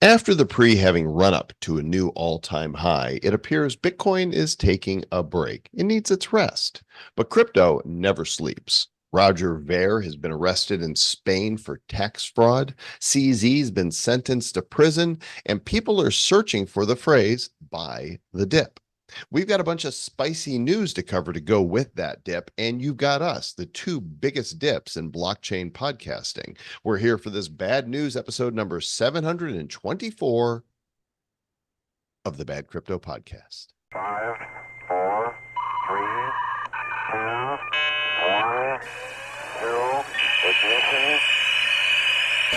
After the pre-halving run-up to a new all-time high, it appears Bitcoin is taking a break. It needs its rest. But crypto never sleeps. Roger Ver has been arrested in Spain for tax fraud. CZ's been sentenced to prison, and people are searching for the phrase, buy the dip. We've got a bunch of spicy news to cover to go with that dip, and you've got us, the two biggest dips in blockchain podcasting. We're here for this bad news episode number 724 of the Bad Crypto Podcast. 5, 4, 3, 2, 1, 0, ignition.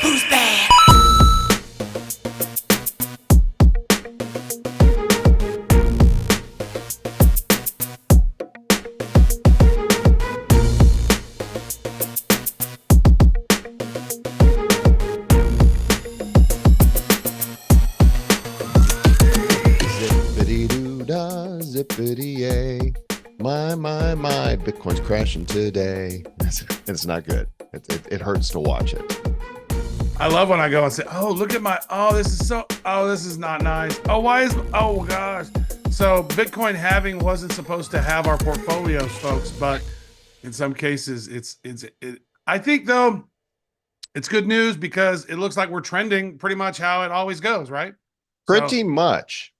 Who's bad? Zippity-doo-dah, zippity-yay. My, Bitcoin's crashing today. It's not good. It hurts to watch it. I love when I go and say, oh, look at my, this is not nice. Oh gosh. So Bitcoin halving wasn't supposed to have our portfolios, folks, but in some cases I think though, it's good news because it looks like we're trending pretty much how it always goes, right? Pretty much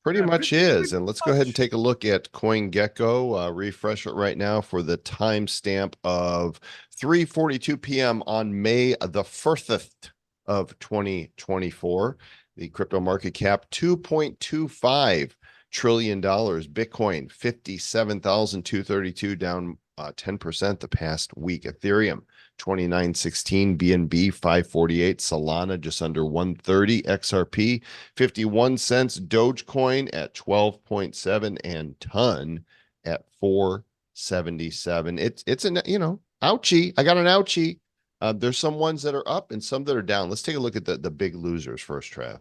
is. And let's go ahead and take a look at CoinGecko. Refresh it right now for the timestamp of 3:42 p.m. on May the 1st of 2024. The crypto market cap, $2.25 trillion. Bitcoin, 57,232, down 10% the past week. Ethereum, 2916, BNB 548, Solana just under 130, XRP 51 cents, Dogecoin at 12.7, and Ton at 477. It's an ouchie. I got an ouchie. There's some ones that are up and some that are down. Let's take a look at the big losers first, Trav.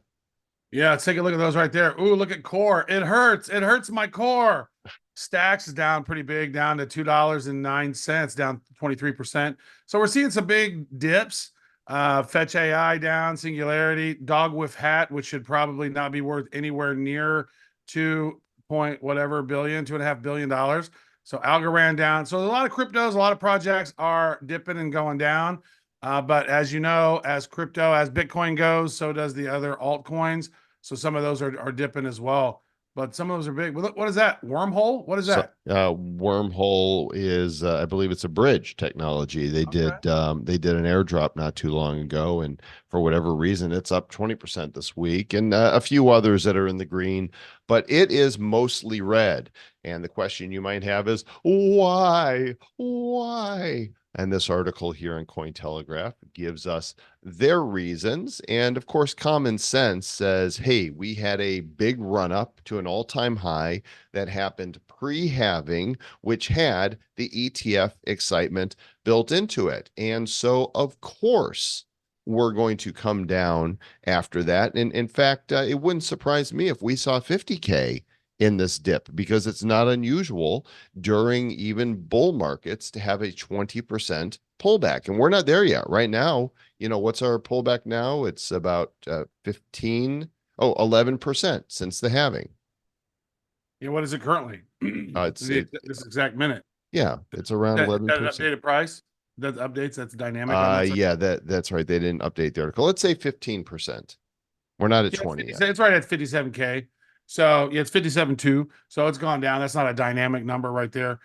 Yeah, let's take a look at those right there. Ooh, look at core. It hurts my core. Stacks is down pretty big, down to $2.09, down 23%. So we're seeing some big dips. Fetch AI down, Singularity, Dog with Hat, which should probably not be worth anywhere near $2.5 billion. So Algorand down. So a lot of cryptos, a lot of projects are dipping and going down. But as you know, as Bitcoin goes, so does the other altcoins. So some of those are dipping as well. But some of those are big. What is that? Wormhole? What is that? Wormhole is, I believe it's a bridge technology. They did an airdrop not too long ago, and for whatever reason, it's up 20% this week, and a few others that are in the green, but it is mostly red. And the question you might have is, why? And this article here on Cointelegraph gives us their reasons. And of course, common sense says, hey, we had a big run up to an all-time high that happened pre-halving, which had the ETF excitement built into it. And so, of course, we're going to come down after that. And in fact, it wouldn't surprise me if we saw 50K in this dip, because it's not unusual during even bull markets to have a 20% pullback. And we're not there yet. Right now, what's our pullback now? It's about 11% since the halving. Yeah, what is it currently? It's this exact minute. Yeah, it's around 11%. That updated price? That updates, that's dynamic. Yeah, that's right. They didn't update the article. Let's say 15%. We're not at 20 yet. It's right at 57K. So yeah, it's 57.2. So it's gone down. That's not a dynamic number right there.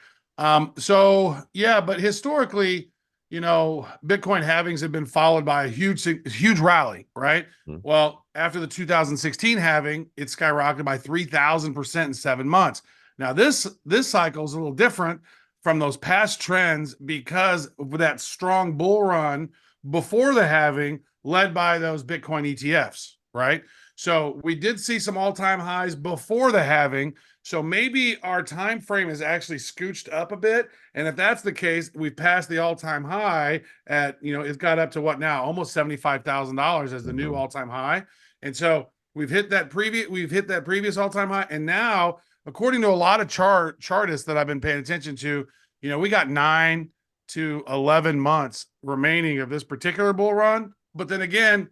So yeah, but historically, Bitcoin halvings have been followed by a huge rally, right? Mm-hmm. Well, after the 2016 halving, it skyrocketed by 3,000% in 7 months. Now this cycle is a little different from those past trends because of that strong bull run before the halving, led by those Bitcoin ETFs, right? So we did see some all-time highs before the halving. So maybe our time frame is actually scooched up a bit. And if that's the case, we've passed the all-time high at, it's got up to what now? Almost $75,000 as the new all-time high. And so we've hit that previous all-time high. And now, according to a lot of chartists that I've been paying attention to, we got 9 to 11 months remaining of this particular bull run. But then again,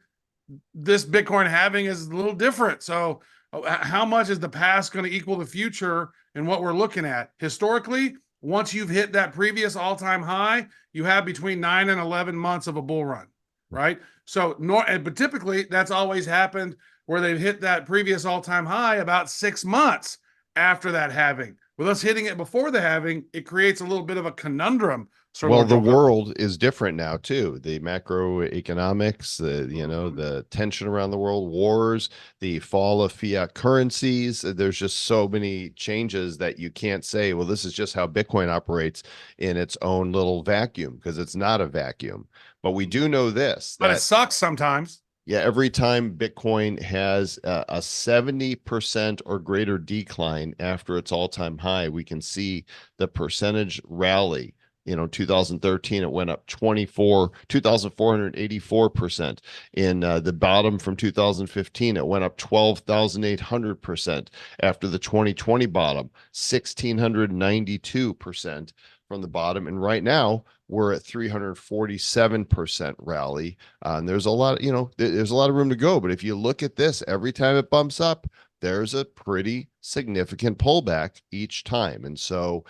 this Bitcoin halving is a little different. So how much is the past going to equal the future and what we're looking at? Historically, once you've hit that previous all-time high, you have between 9 and 11 months of a bull run, right? So, but typically that's always happened where they've hit that previous all-time high about 6 months after that halving. With us hitting it before the halving, it creates a little bit of a conundrum. Well, the world is different now too. The macroeconomics, the tension around the world, wars, the fall of fiat currencies. There's just so many changes that you can't say, well, this is just how Bitcoin operates in its own little vacuum, because it's not a vacuum. But we do know this, but it sucks sometimes. Yeah, every time Bitcoin has a 70% or greater decline after its all-time high, we can see the percentage rally. 2013, it went up 2,484%. In the bottom from 2015, it went up 12,800%. After the 2020 bottom, 1,692% from the bottom. And right now, we're at 347% rally. And there's a lot, there's a lot of room to go. But if you look at this, every time it bumps up, there's a pretty significant pullback each time. And so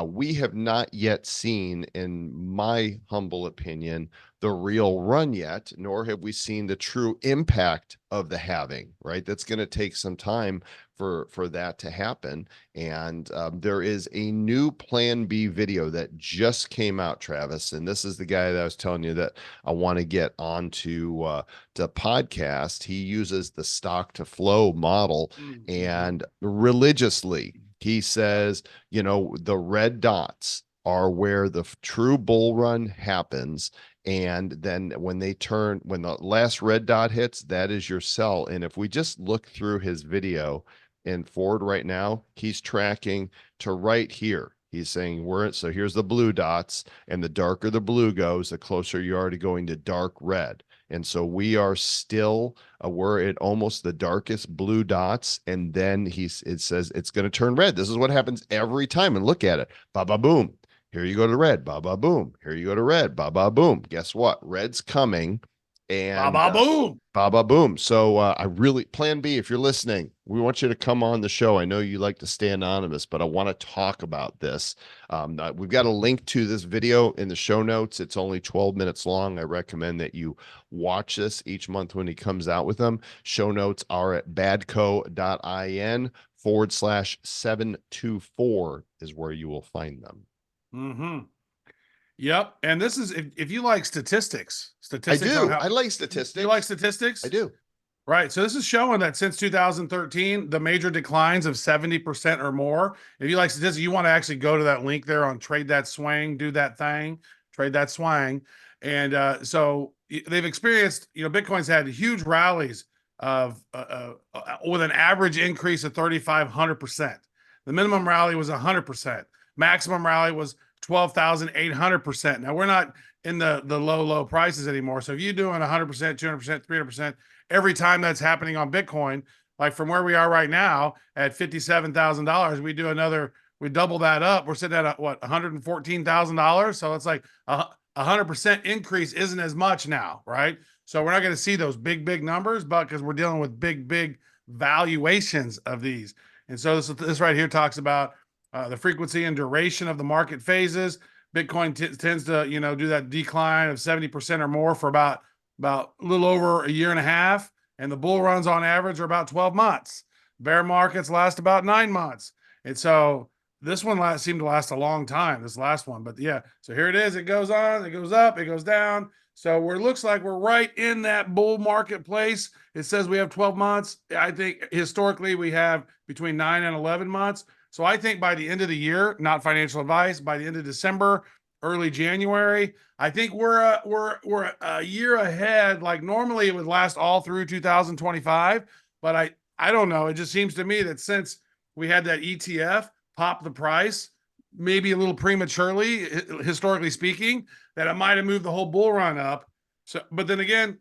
we have not yet seen, in my humble opinion, the real run yet, nor have we seen the true impact of the halving, right? That's going to take some time for that to happen. And there is a new Plan B video that just came out, Travis. And this is the guy that I was telling you that I want to get onto the podcast. He uses the stock to flow model, and religiously, he says, the red dots are where the true bull run happens. And then when the last red dot hits, that is your sell. And if we just look through his video and forward right now, he's tracking to right here. He's saying so here's the blue dots, and the darker the blue goes, the closer you are to going to dark red. And so we are still, we're at almost the darkest blue dots. And then it says it's going to turn red. This is what happens every time. And look at it. Ba, ba, boom. Here you go to red. Ba, ba, boom. Here you go to red. Ba, ba, boom. Guess what? Red's coming. And ba, ba, boom. Ba, ba, boom. So I really, Plan B, if you're listening, we want you to come on the show. I know you like to stay anonymous, but I want to talk about this. We've got a link to this video in the show notes. It's only 12 minutes long. I recommend that you watch this each month when he comes out with them. Show notes are at badco.in/724 is where you will find them. Mm-hmm. Yep. And this is, if you like statistics. I do. I like statistics. You like statistics? I do. Right. So this is showing that since 2013, the major declines of 70% or more. If you like statistics, you want to actually go to that link there on Trade That Swang, do that thing, Trade That Swang. And so they've experienced, Bitcoin's had huge rallies of with an average increase of 3,500%. The minimum rally was 100%. Maximum rally was 12,800%. Now we're not in the low prices anymore. So if you're doing 100%, 200%, 300%, every time that's happening on Bitcoin, like from where we are right now at $57,000, we double that up. We're sitting at $114,000. So it's like 100% increase isn't as much now, right? So we're not going to see those big numbers, but because we're dealing with big valuations of these. And so this right here talks about the frequency and duration of the market phases. Bitcoin tends to, do that decline of 70% or more for about a little over a year and a half. And the bull runs on average are about 12 months. Bear markets last about 9 months. And so this one seemed to last a long time, this last one. But yeah, so here it is. It goes on, it goes up, it goes down. So it looks like we're right in that bull marketplace. It says we have 12 months. I think historically we have between 9 and 11 months. So I think by the end of the year, not financial advice, by the end of December, early January, I think we're a year ahead. Like normally it would last all through 2025, but I don't know. It just seems to me that since we had that ETF pop the price, maybe a little prematurely, historically speaking, that it might have moved the whole bull run up. So, but then again,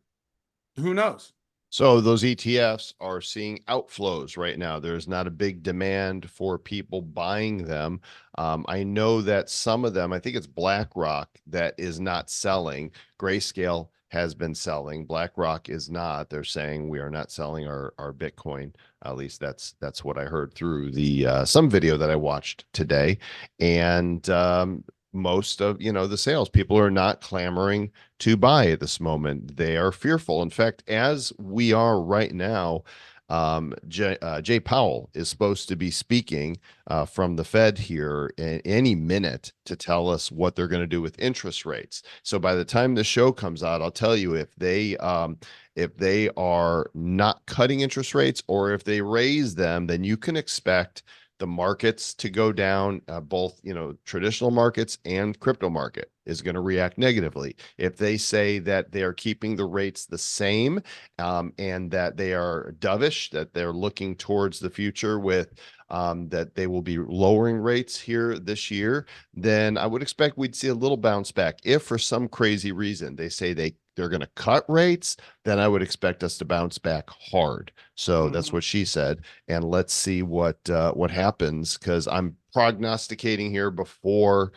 who knows? So those ETFs are seeing outflows right now. There's not a big demand for people buying them. I know that some of them, I think it's BlackRock that is not selling. Grayscale has been selling. BlackRock is not. They're saying we are not selling our Bitcoin. At least that's what I heard through the some video that I watched today. And most of the sales people are not clamoring to buy at this moment. They are fearful. In fact, as we are right now, Jay Powell is supposed to be speaking from the Fed here in any minute to tell us what they're going to do with interest rates. So by the time the show comes out, I'll tell you if they are not cutting interest rates or if they raise them, then you can expect the markets to go down. Both traditional markets and crypto market is going to react negatively. If they say that they are keeping the rates the same, and that they are dovish, that they're looking towards the future with that they will be lowering rates here this year, then I would expect we'd see a little bounce back. If for some crazy reason they say they're going to cut rates, then I would expect us to bounce back hard. So that's what she said. And let's see what happens, because I'm prognosticating here before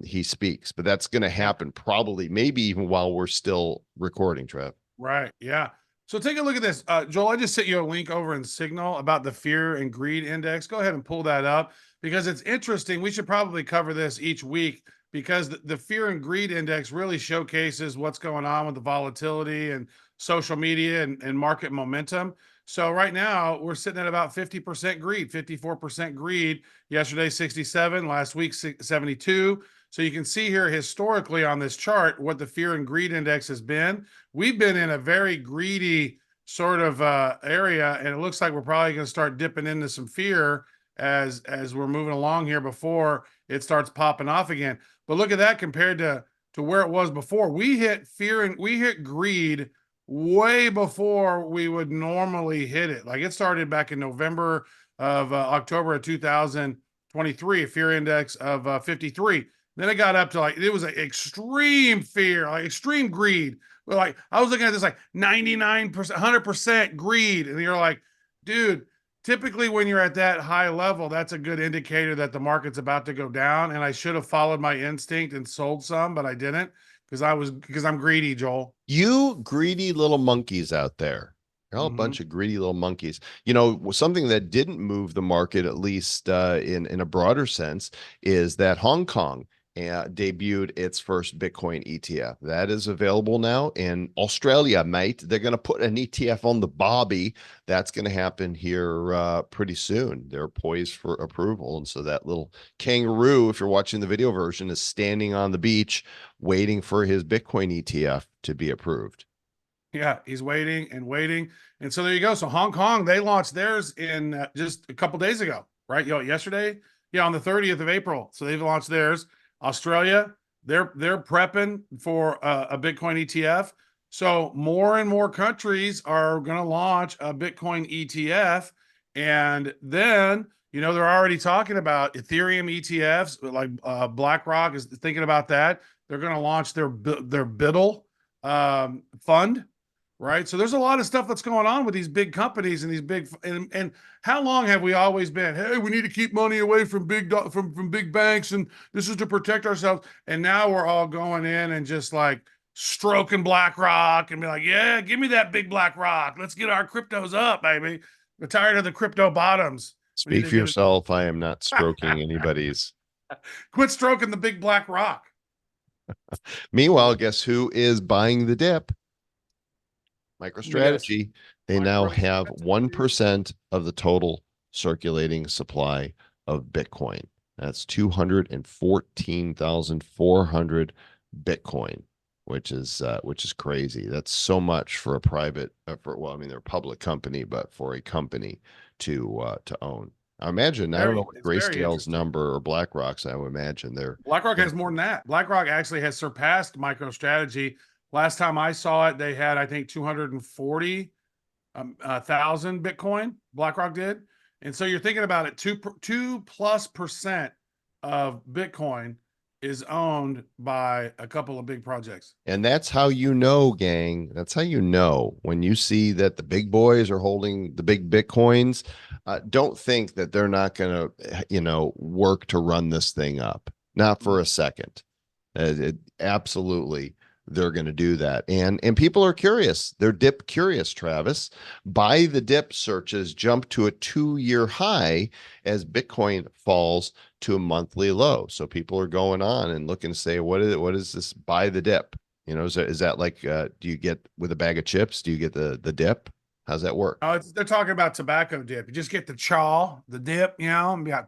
he speaks, but that's going to happen probably, maybe even while we're still recording, Trev. Right. Yeah. So take a look at this. Joel, I just sent you a link over in Signal about the fear and greed index. Go ahead and pull that up because it's interesting. We should probably cover this each week because the fear and greed index really showcases what's going on with the volatility and social media and market momentum. So right now we're sitting at about 50% greed, 54% greed. Yesterday, 67, last week, 72. So you can see here historically on this chart what the fear and greed index has been. We've been in a very greedy sort of area, and it looks like we're probably going to start dipping into some fear as we're moving along here before it starts popping off again. But look at that compared to where it was before. We hit fear and we hit greed way before we would normally hit it. Like it started back in November of October of 2023, a fear index of 53. Then it got up to it was like extreme fear, like extreme greed. But like I was looking at this like 99%, 100% greed. And you're like, dude, typically when you're at that high level, that's a good indicator that the market's about to go down. And I should have followed my instinct and sold some, but I didn't because I'm greedy, Joel. You greedy little monkeys out there. They're all a bunch of greedy little monkeys. Something that didn't move the market, at least in a broader sense, is that Hong Kong debuted its first Bitcoin ETF. That is available now in Australia, mate. They're going to put an ETF on the Bobby. That's going to happen here pretty soon. They're poised for approval. And so that little kangaroo, if you're watching the video version, is standing on the beach waiting for his Bitcoin ETF to be approved. Yeah, he's waiting and waiting. And so there you go. So Hong Kong, they launched theirs in just a couple days ago, right? Yesterday? Yeah, on the 30th of April. So they've launched theirs. Australia, they're prepping for a Bitcoin ETF. So more and more countries are going to launch a Bitcoin ETF. And then, they're already talking about Ethereum ETFs, like BlackRock is thinking about that. They're going to launch their BIDL fund. Right. So there's a lot of stuff that's going on with these big companies and these big and how long have we always been, hey, we need to keep money away from big banks and this is to protect ourselves. And now we're all going in and just like stroking BlackRock and be like, yeah, give me that big BlackRock. Let's get our cryptos up, baby. We're tired of the crypto bottoms. Speak for yourself. I am not stroking anybody's. Quit stroking the big BlackRock. Meanwhile, guess who is buying the dip? MicroStrategy. They now have 1% of the total circulating supply of Bitcoin. That's 214,400 Bitcoin, which is crazy. That's so much for a private, they're a public company, but for a company to own. I imagine, I don't know what Grayscale's number or BlackRock's. I would imagine BlackRock has more than that. BlackRock actually has surpassed MicroStrategy. Last time I saw it, they had, I think, 240,000 Bitcoin. BlackRock did. And so you're thinking about it, 2+% of Bitcoin is owned by a couple of big projects. And that's how gang. That's how when you see that the big boys are holding the big Bitcoins, don't think that they're not going to, work to run this thing up. Not for a second. It absolutely they're going to do that. And people are curious. They're dip curious, Travis. Buy the dip searches jump to a 2-year high as Bitcoin falls to a monthly low. So people are going on and looking to say, what is this buy the dip? You know, is that like, do you get with a bag of chips? Do you get the dip? How's that work? Oh, they're talking about tobacco dip. You just get the chaw, the dip, you know, and be like,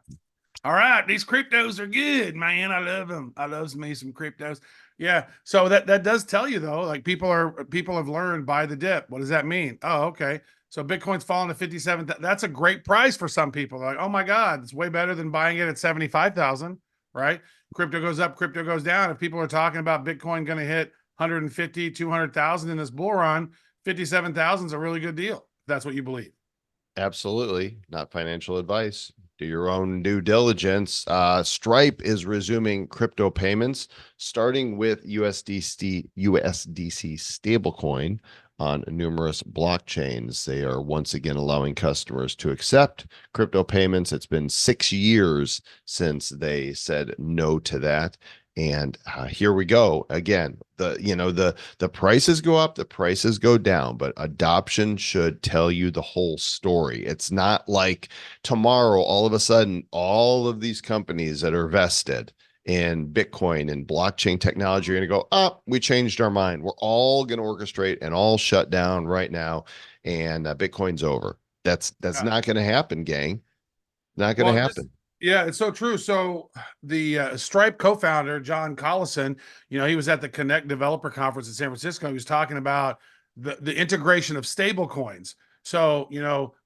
all right, these cryptos are good, man. I love them. I love me some cryptos. Yeah. So that does tell you though, like people have learned buy the dip. What does that mean? Oh, okay. So Bitcoin's fallen to 57. That's a great price for some people. They're like, oh my God, it's way better than buying it at 75,000, right? Crypto goes up, crypto goes down. If people are talking about Bitcoin going to hit 150, 200,000 in this bull run, 57,000 is a really good deal. If that's what you believe. Absolutely. Not financial advice. Do your own due diligence. Stripe is resuming crypto payments, starting with USDC stablecoin on numerous blockchains. They are once again allowing customers to accept crypto payments. It's been 6 years since they said no to that. And here we go again. The prices go up, the prices go down, but adoption should tell you the whole story. It's not like tomorrow, all of a sudden, all of these companies that are vested in Bitcoin and blockchain technology are going to go, oh, we changed our mind. We're all going to orchestrate and all shut down right now, and Bitcoin's over. That's not going to happen, gang. Not going to happen. Yeah, it's so true. So the Stripe co-founder, John Collison, he was at the Connect Developer Conference in San Francisco. He was talking about the integration of stable coins. So,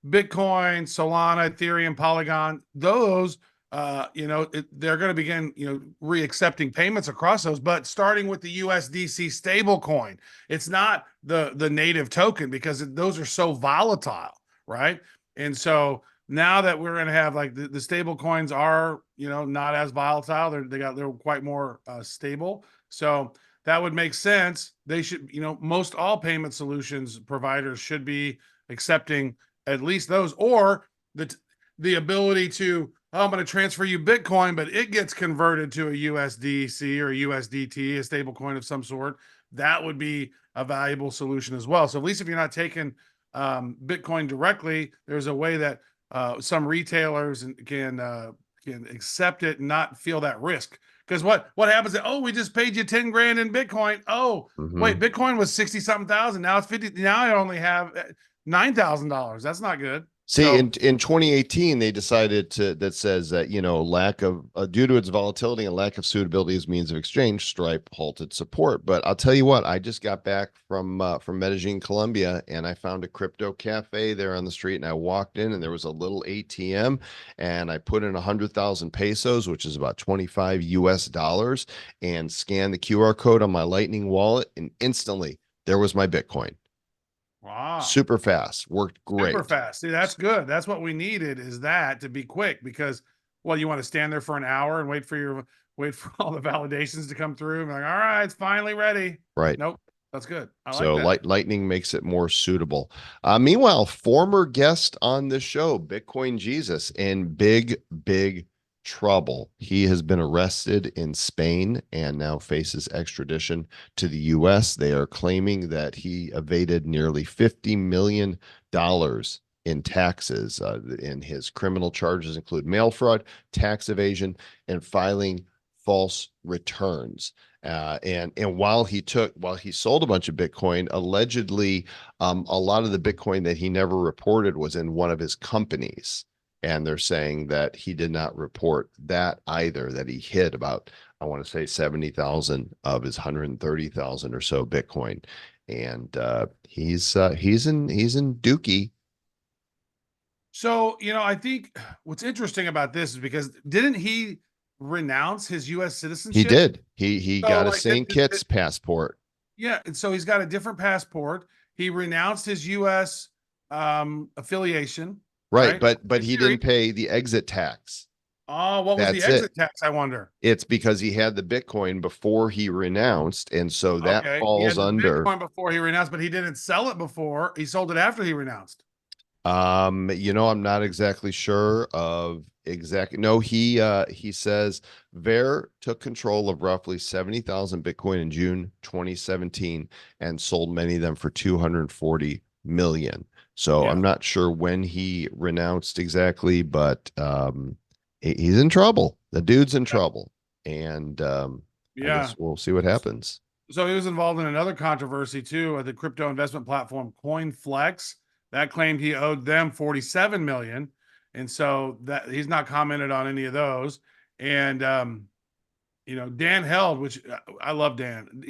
Bitcoin, Solana, Ethereum, Polygon, those, they're going to begin, re-accepting payments across those, but starting with the USDC stable coin. It's not the native token because those are so volatile, right? And so now that we're going to have like the stable coins are, not as volatile. They're quite more stable. So that would make sense. They should, most all payment solutions providers should be accepting at least those, or the ability to, oh, I'm going to transfer you Bitcoin, but it gets converted to a USDC or a USDT, a stable coin of some sort. That would be a valuable solution as well. So at least if you're not taking Bitcoin directly, there's a way that some retailers can accept it and not feel that risk. Because what happens? Oh, we just paid you 10 grand in Bitcoin. Oh, wait, Bitcoin was 60 something thousand. Now it's 50. Now I only have $9,000. That's not good. See, in 2018, they decided that says that, lack of due to its volatility and lack of suitability as means of exchange, Stripe halted support. But I'll tell you what, I just got back from Medellin, Colombia, and I found a crypto cafe there on the street, and I walked in, and there was a little ATM, and I put in 100,000 pesos, which is about $25 US, and scanned the QR code on my Lightning wallet, and instantly there was my Bitcoin. Wow. Super fast. Worked great. Super fast. See, that's good. That's what we needed, is that to be quick, because you want to stand there for an hour and wait for all the validations to come through. And like, all right, it's finally ready. Right. Nope. That's good. So Lightning makes it more suitable. Meanwhile, former guest on this show, Bitcoin Jesus, in big trouble. He has been arrested in Spain and now faces extradition to the U.S. They are claiming that he evaded nearly $50 million in taxes. And his criminal charges include mail fraud, tax evasion, and filing false returns. And while he sold a bunch of Bitcoin, allegedly, a lot of the Bitcoin that he never reported was in one of his companies. And they're saying that he did not report that either, that he hid about, I want to say 70,000 of his 130,000 or so Bitcoin. And he's in Dookie. So, I think what's interesting about this is because didn't he renounce his U.S. citizenship? He did. He got a St. Kitts passport. Yeah. And so he's got a different passport. He renounced his U.S. affiliation. Right. But he didn't pay the exit tax. Oh, what was the exit tax, I wonder? It's because he had the Bitcoin before he renounced. And so that falls under Bitcoin before he renounced, but he didn't sell it before. He sold it after he renounced. I'm not exactly sure of exactly. No, he says Ver took control of roughly 70,000 Bitcoin in June 2017 and sold many of them for 240 million. So I'm Yeah. not sure when he renounced exactly, but he's in trouble. The dude's in trouble. And I Yeah. guess we'll see what happens. So he was involved in another controversy too at the crypto investment platform CoinFlex that claimed he owed them 47 million. And so that he's not commented on any of those. And Dan Held, which I love Dan.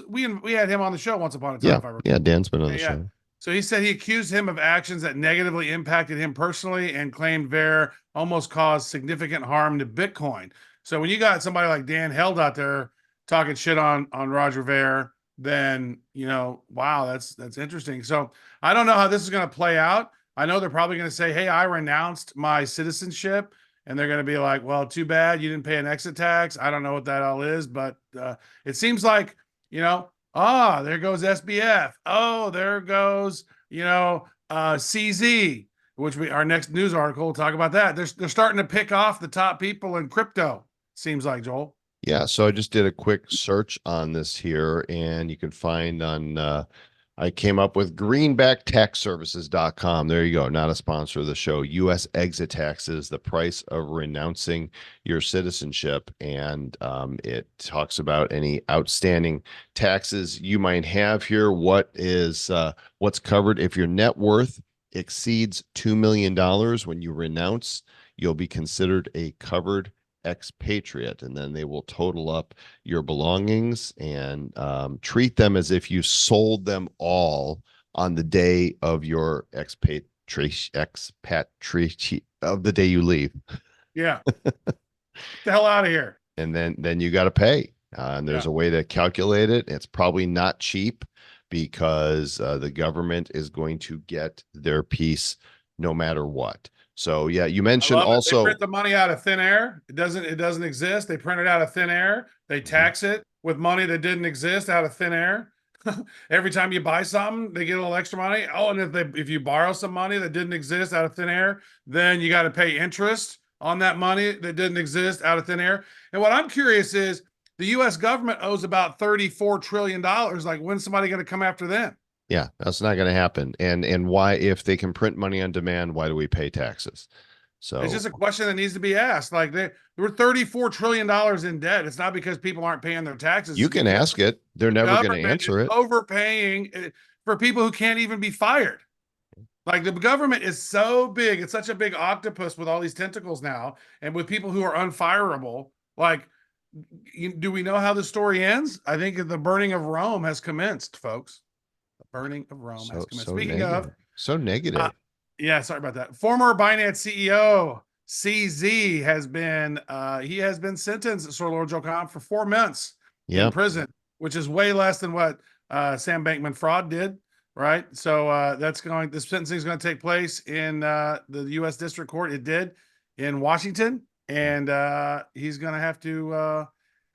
We had him on the show once upon a time, Yeah. if I remember. Yeah. Dan's been on Yeah, the yeah. show. So he said he accused him of actions that negatively impacted him personally and claimed Ver almost caused significant harm to Bitcoin. So when you got somebody like Dan Held out there talking shit on Roger Ver, then wow, that's interesting. So I don't know how this is going to play out. I know they're probably going to say, "Hey, I renounced my citizenship," and they're going to be like, "Well, too bad you didn't pay an exit tax." I don't know what that all is, but it seems like there goes SBF. Oh, there goes, CZ, our next news article will talk about that. They're starting to pick off the top people in crypto, seems like, Joel. Yeah, so I just did a quick search on this here, and you can find I came up with greenbacktaxservices.com. There you go. Not a sponsor of the show. U.S. exit taxes, the price of renouncing your citizenship. And it talks about any outstanding taxes you might have here. What's covered if your net worth exceeds $2 million when you renounce, you'll be considered a covered expatriate, and then they will total up your belongings and treat them as if you sold them all on the day of your expatriation of the day you leave. Yeah. Get the hell out of here. And then you got to pay. And there's a way to calculate it. It's probably not cheap because the government is going to get their piece no matter what. So yeah, you mentioned also they print the money out of thin air. It doesn't exist. They print it out of thin air. They tax it with money that didn't exist out of thin air. Every time you buy something, they get a little extra money. Oh, and if you borrow some money that didn't exist out of thin air, then you got to pay interest on that money that didn't exist out of thin air. And what I'm curious is the U.S. government owes about $34 trillion. Like, when's somebody going to come after them? Yeah, that's not going to happen. And why, if they can print money on demand, why do we pay taxes? So it's just a question that needs to be asked. Like, there were $34 trillion in debt. It's not because people aren't paying their taxes. You can ask it. They're never going to answer it. Overpaying for people who can't even be fired. Like, the government is so big. It's such a big octopus with all these tentacles now, and with people who are unfireable. Like, do we know how the story ends? I think the burning of Rome has commenced, folks. Burning of Rome has commenced. Speaking negative. of so negative. Yeah, sorry about that. Former Binance CEO CZ has been sentenced, Sir Lord Joel Comm, for 4 months in prison, which is way less than what Sam Bankman-Fried did, right? So this sentencing is going to take place in the U.S. District Court. It did in Washington, and he's going to have to.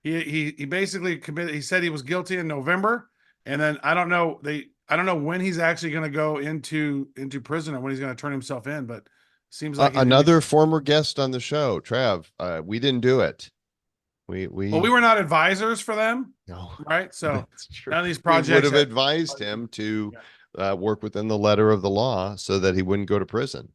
He basically committed. He said he was guilty in November, and then I don't know when he's actually going to go into prison or when he's going to turn himself in, but seems like another former guest on the show, Trav. We didn't do it. We were not advisors for them, no, right? So none of these projects would have advised him to work within the letter of the law so that he wouldn't go to prison.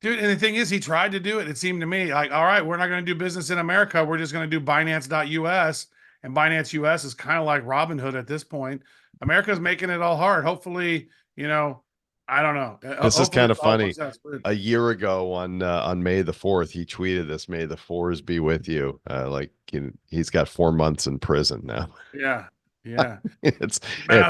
Dude, and the thing is, he tried to do it. It seemed to me like, all right, we're not going to do business in America. We're just going to do Binance.us, and Binance US is kind of like Robinhood at this point. America's making it all hard. Hopefully, I don't know. This is kind of funny. A year ago on May the 4th, he tweeted this: "May the 4s be with you." He's got 4 months in prison now. Yeah. It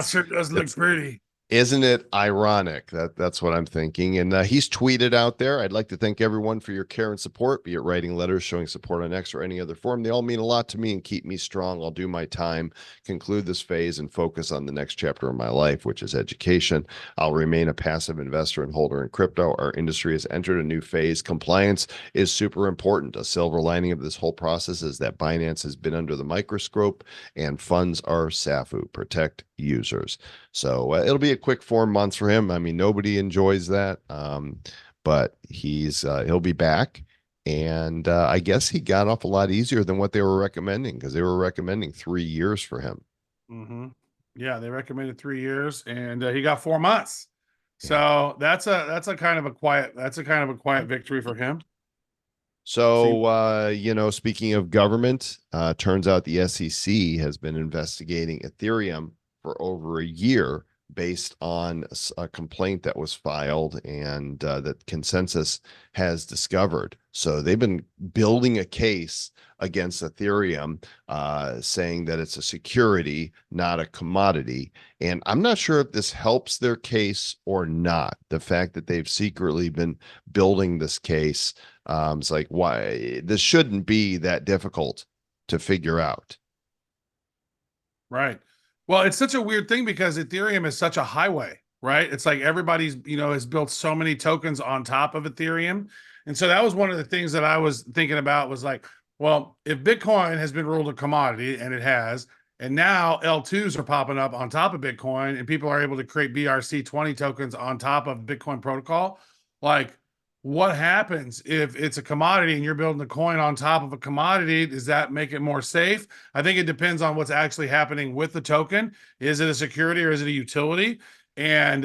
sure does look pretty. Isn't it ironic? That's what I'm thinking. And he's tweeted out there, "I'd like to thank everyone for your care and support, be it writing letters, showing support on X, or any other form. They all mean a lot to me and keep me strong. I'll do my time, conclude this phase, and focus on the next chapter of my life, which is education. I'll remain a passive investor and holder in crypto. Our industry has entered a new phase. Compliance is super important. A silver lining of this whole process is that Binance has been under the microscope and funds are SAFU. Protect users. So it'll be a quick 4 months for him. I mean, nobody enjoys that, but he'll be back. And I guess he got off a lot easier than what they were recommending, because they were recommending 3 years for him. Mm-hmm. Yeah, they recommended 3 years, and he got 4 months. Yeah. So that's a kind of a quiet victory for him. So, speaking of government, turns out the SEC has been investigating Ethereum for over a year based on a complaint that was filed and that Consensus has discovered. So they've been building a case against Ethereum, saying that it's a security, not a commodity. And I'm not sure if this helps their case or not. The fact that they've secretly been building this case, it's like, why? This shouldn't be that difficult to figure out. Right. Well, it's such a weird thing because Ethereum is such a highway, right? It's like everybody's, has built so many tokens on top of Ethereum. And so that was one of the things that I was thinking about, was like, well, if Bitcoin has been ruled a commodity, and it has, and now L2s are popping up on top of Bitcoin, and people are able to create BRC20 tokens on top of Bitcoin protocol, like, what happens if it's a commodity and you're building a coin on top of a commodity? Does that make it more safe? I think it depends on what's actually happening with the token. Is it a security or is it a utility? And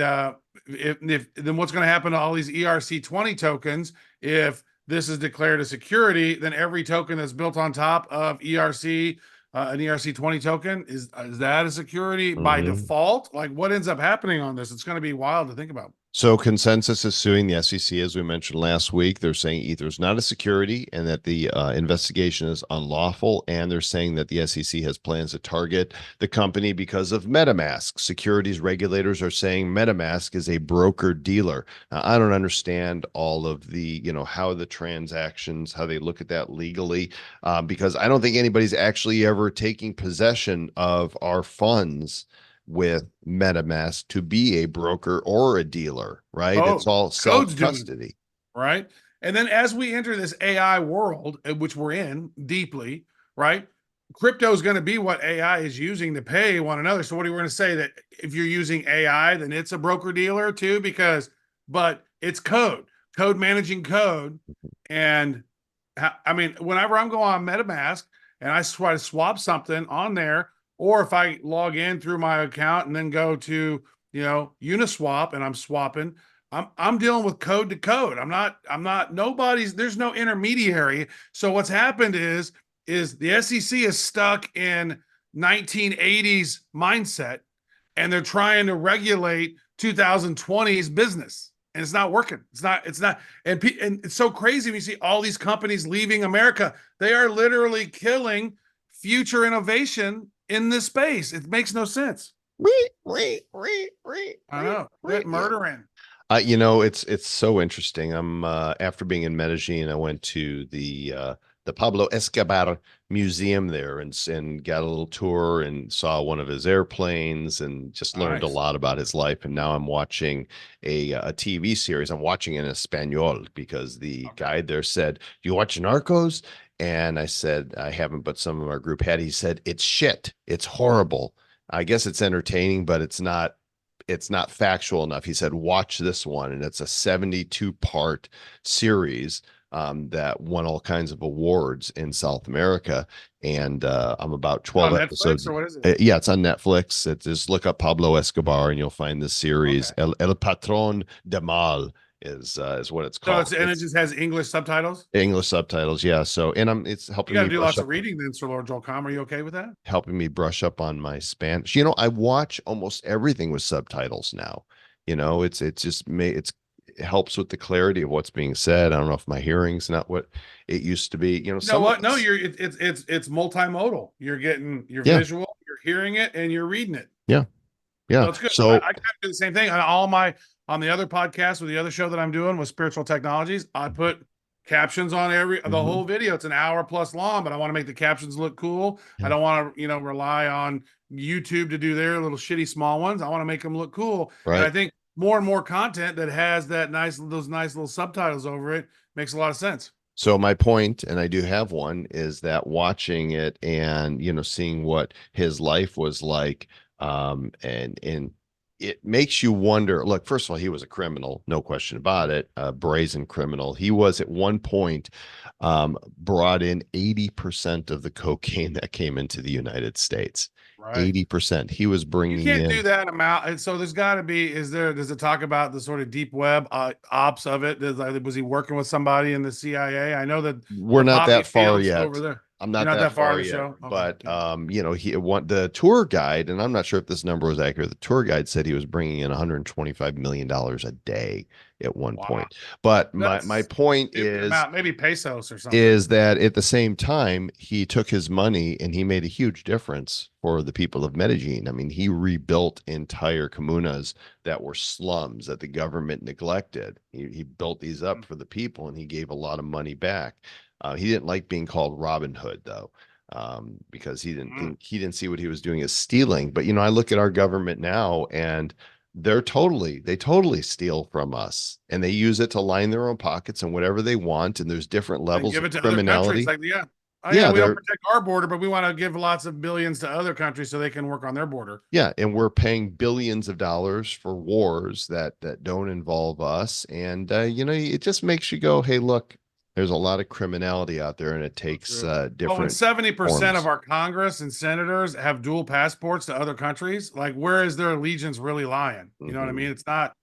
if then what's going to happen to all these ERC20 tokens? If this is declared a security, then every token that's built on top of ERC, an ERC20 token, is that a security by default? Like, what ends up happening on this? It's going to be wild to think about. So Consensus is suing the SEC, as we mentioned last week. They're saying Ether is not a security and that the investigation is unlawful. And they're saying that the SEC has plans to target the company because of MetaMask. Securities regulators are saying MetaMask is a broker dealer. Now, I don't understand all of the, how the transactions, how they look at that legally, because I don't think anybody's actually ever taking possession of our funds with MetaMask to be a broker or a dealer, right? It's all self-custody. Right. And then as we enter this AI world, which we're in deeply, right? Crypto is going to be what AI is using to pay one another. So what are we going to say, that if you're using AI, then it's a broker dealer too? But it's code managing code. And I mean, whenever I'm going on MetaMask and I try to swap something on there, or if I log in through my account and then go to, Uniswap and I'm swapping, I'm dealing with code to code. There's no intermediary. So what's happened is the SEC is stuck in 1980s mindset, and they're trying to regulate 2020's business, and it's not working. It's not. And it's so crazy when you see all these companies leaving America. They are literally killing future innovation in this space. It makes no sense. I know. Quit murdering. It's so interesting. I'm after being in Medellin, I went to the Pablo Escobar Museum there and got a little tour and saw one of his airplanes and just learned a lot about his life. And now I'm watching a TV series. I'm watching in Espanol because the guide there said, "You watch Narcos?" And I said, "I haven't, but some of our group had." He said, "It's shit. It's horrible. I guess it's entertaining, but it's not factual enough." He said, "Watch this one." And it's a 72-part series that won all kinds of awards in South America. And I'm about 12 episodes. Netflix, or what is it? Yeah, it's on Netflix. Just look up Pablo Escobar and you'll find this series. Okay. El Patron de Mal is what it's called. So it just has English subtitles? English subtitles, yeah. So, and it's helping You got me to do brush lots up, of reading then, Sir Lord Joel Comm. Are you okay with that? helping me brush up on my Spanish. I watch almost everything with subtitles now. It helps with the clarity of what's being said. I don't know if my hearing's not what it used to be. No, it's multimodal. You're getting your visual, you're hearing it, and you're reading it. Yeah. So it's good. I kind of do the same thing. On the other podcast with the other show that I'm doing with Spiritual Technologies, I put captions on the whole video. It's an hour plus long, but I want to make the captions look cool. I don't want to, rely on YouTube to do their little shitty small ones. I want to make them look cool. Right. And I think more and more content that has those nice little subtitles over it makes a lot of sense. So my point, and I do have one, is that watching it and, seeing what his life was like, And it makes you wonder. Look, first of all, he was a criminal, no question about it, a brazen criminal. He was at one point brought in 80% of the cocaine that came into the United States. Right. 80%. He was You bringing can't in. do that amount. And so there's got to be, does it talk about the sort of deep web ops of it? Was he working with somebody in the CIA? I know that We're the not poppy that far fields yet. over there. I'm You're not that far far in the yet, show? Okay. but you know, the tour guide, and I'm not sure if this number was accurate. The tour guide said he was bringing in $125 million a day at one Wow. point. But That's my point stupid is amount, maybe pesos or something. is that at the same time he took his money and he made a huge difference for the people of Medellin. I mean, he rebuilt entire comunas that were slums that the government neglected. He built these up for the people, and he gave a lot of money back. He didn't like being called Robin Hood, though, because he didn't see what he was doing as stealing. But you know, I look at our government now, and they totally steal from us, and they use it to line their own pockets and whatever they want. And there's different levels give of it to criminality. Other countries, yeah, we don't protect our border, but we want to give lots of billions to other countries so they can work on their border. Yeah, and we're paying billions of dollars for wars that don't involve us. And you know, it just makes you go, hey, look, there's a lot of criminality out there, and it takes different. Well, when 70% forms. of our Congress and senators have dual passports to other countries, like where is their allegiance really lying? You know what I mean? It's not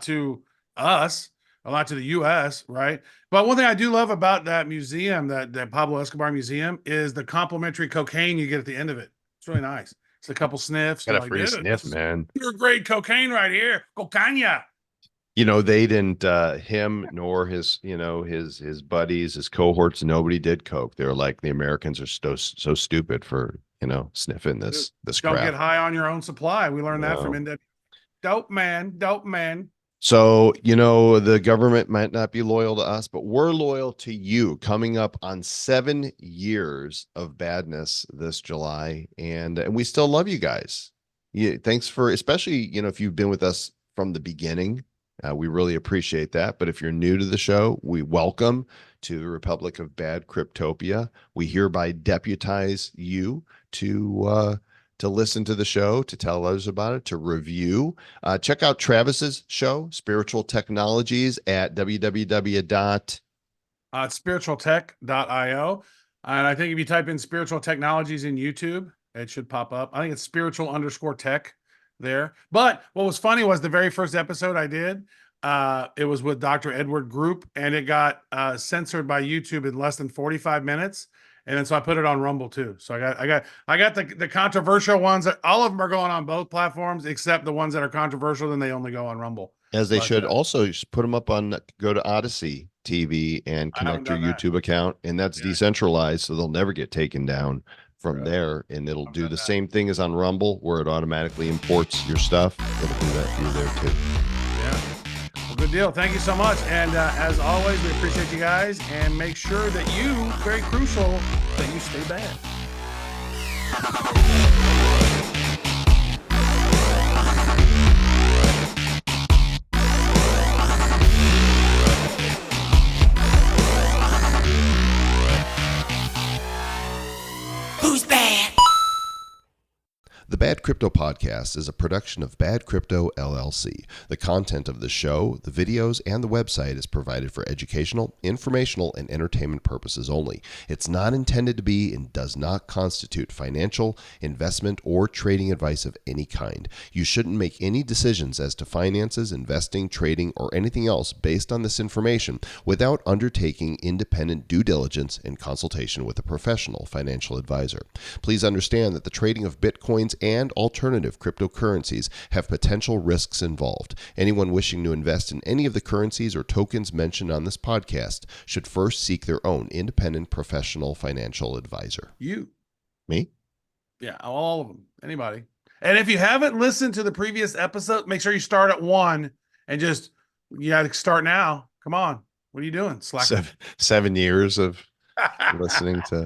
to us, a lot to the U.S., right? But one thing I do love about that museum, that Pablo Escobar Museum, is the complimentary cocaine you get at the end of it. It's really nice. It's a couple sniffs. Got a free sniff, man. You're great cocaine right here. Cocaina. You know, they didn't him nor his, you know, his buddies, his cohorts, nobody did coke. They're like, the Americans are so stupid for, you know, sniffing this Don't crap. get high on your own supply. We learned that from NW. Dope man. So, you know, the government might not be loyal to us, but we're loyal to you. Coming up on 7 years of badness this July, and we still love you guys. Thanks for, especially, you know, if you've been with us from the beginning. We really appreciate that. But if you're new to the show, we welcome to the Republic of Bad Cryptopia. We hereby deputize you to listen to the show, to tell others about it, to review. Check out Travis's show, Spiritual Technologies, at spiritualtech.io. And I think if you type in Spiritual Technologies in YouTube, it should pop up. I think it's spiritual_tech there. But what was funny was the very first episode I did, it was with Dr. Edward Group, and it got censored by YouTube in less than 45 minutes. And then so I put it on Rumble too. So I got the controversial ones. All of them are going on both platforms except the ones that are controversial. Then they only go on Rumble. As they should. Also, just put them up on, go to Odyssey TV and connect your YouTube account, and that's decentralized, so they'll never get taken down from there, and it'll do the same thing as on Rumble, where it automatically imports your stuff. It'll do that for you there too. Yeah. Well, good deal. Thank you so much. And as always, we appreciate you guys, and make sure that you, very crucial, that you stay bad. Who's bad? The Bad Crypto Podcast is a production of Bad Crypto LLC. The content of the show, the videos, and the website is provided for educational, informational, and entertainment purposes only. It's not intended to be and does not constitute financial, investment, or trading advice of any kind. You shouldn't make any decisions as to finances, investing, trading, or anything else based on this information without undertaking independent due diligence and consultation with a professional financial advisor. Please understand that the trading of Bitcoins and alternative cryptocurrencies have potential risks involved. Anyone wishing to invest in any of the currencies or tokens mentioned on this podcast should first seek their own independent professional financial advisor. You. Me? Yeah, all of them. Anybody. And if you haven't listened to the previous episode, make sure you start at 1 and just, you got to start now. Come on. What are you doing? Slacker. 7 years of listening to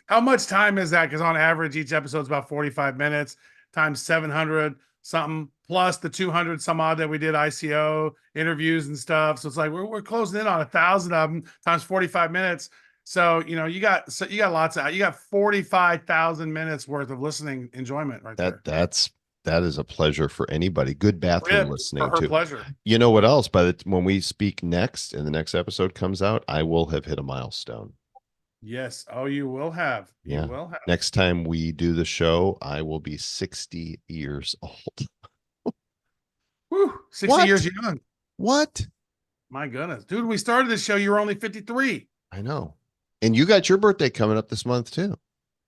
How much time is that? Because on average, each episode is about 45 minutes times 700 something plus the 200 some odd that we did ICO interviews and stuff. So it's like we're closing in on 1,000 of them times 45 minutes. So, you got lots of, you got 45,000 minutes worth of listening enjoyment right there. That is a pleasure for anybody. Good bathroom For listening her too. pleasure. You know what else? When we speak next and the next episode comes out, I will have hit a milestone. Yes. Oh, you will have. Yeah. You will have. Next time we do the show, I will be 60 years old. Woo, 60 What? years young. What? My goodness. Dude, we started this show, you were only 53. I know. And you got your birthday coming up this month too.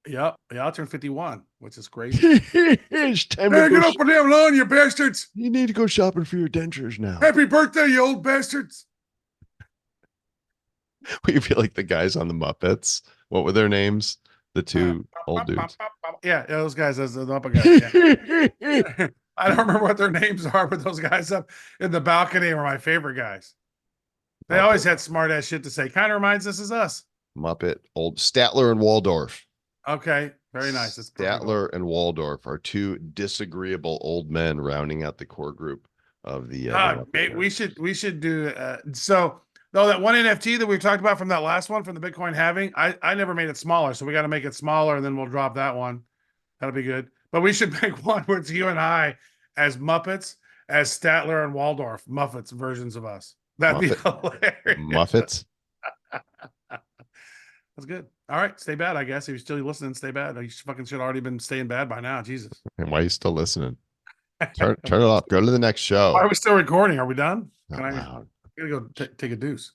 Yep. Yeah, I'll turn 51, which is crazy. It's time Hey, to get go off my damn lawn, you bastards. You need to go shopping for your dentures now. Happy birthday, you old bastards. We feel like the guys on the Muppets. What were their names? The two old dudes. Yeah, those guys, those the upper guys. Yeah. I don't remember what their names are, but those guys up in the balcony were my favorite guys. They always had smart ass shit to say. Kind of reminds us as us. Muppet, old Statler and Waldorf. Okay, very nice. It's Statler and Waldorf are two disagreeable old men rounding out the core group of the. We should do so. Though that one NFT that we talked about from that last one from the Bitcoin halving, I never made it smaller, so we got to make it smaller, and then we'll drop that one. That'll be good. But we should make one where it's you and I as Muppets, as Statler and Waldorf, Muppets versions of us. That'd be hilarious. Muppets. That's good. All right, stay bad. I guess if you're still listening, stay bad. You fucking should already been staying bad by now. Jesus. And why are you still listening? Turn it off. Go to the next show. Why are we still recording? Are we done? Not Can I loud. gotta go take a deuce.